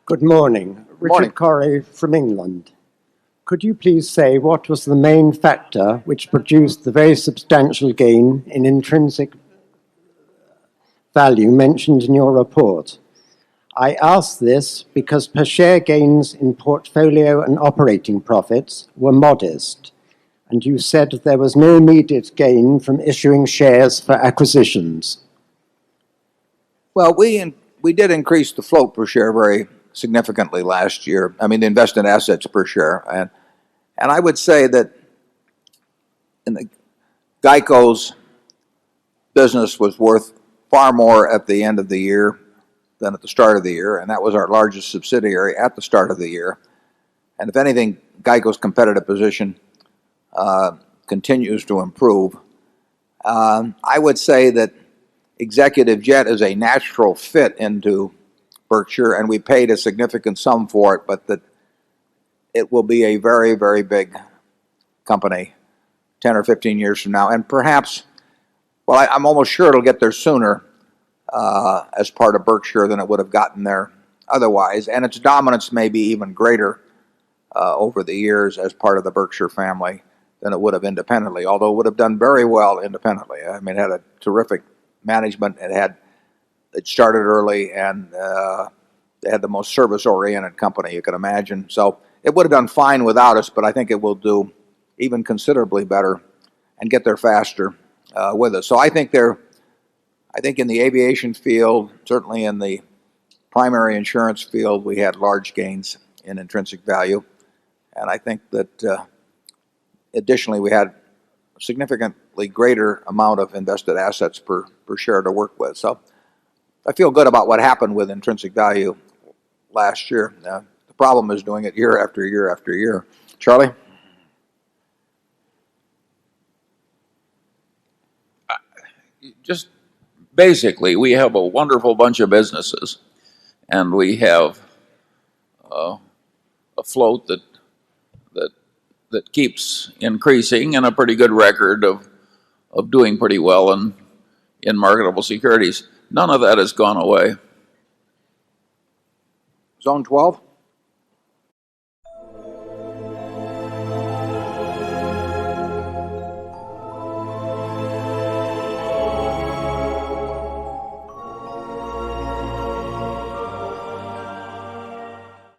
Good morning. Richard Corrie from England. Could you please say what was the main factor which produced the very substantial gain in intrinsic value mentioned in your report? I ask this because per share gains in portfolio and operating profits were modest, and you said there was no immediate gain from issuing shares for acquisitions. Well, we did increase the float per share very significantly last year. I mean, the invested assets per share, and I would say that in the Geico's business was worth far more at the end of the year than at the start of the year, and that was our largest subsidiary at the start of the year. And if anything, Geico's competitive position continues to improve. I would say that Executive Jet is a natural fit into Berkshire, and we paid a significant sum for it, but that it will be a very, very big company 10 or 15 years from now. And perhaps, well, I'm almost sure it'll get there sooner as part of Berkshire than it would have gotten there otherwise. And its dominance may be even greater over the years as part of the Berkshire family than it would have independently, although it would have done very well independently. I mean, it had a terrific management. It started early, and they had the most service-oriented company you could imagine. So it would have done fine without us, but I think it will do even considerably better and get there faster with us. So I think in the aviation field, certainly in the primary insurance field, we had large gains in intrinsic value, and I think that additionally we had a significantly greater amount of invested assets per share to work with. So I feel good about what happened with intrinsic value last year. The problem is doing it year after year after year. Charlie? Just basically, we have a wonderful bunch of businesses, and we have a float that keeps increasing, and a pretty good record of doing pretty well in marketable securities. None of that has gone away. Zone 12?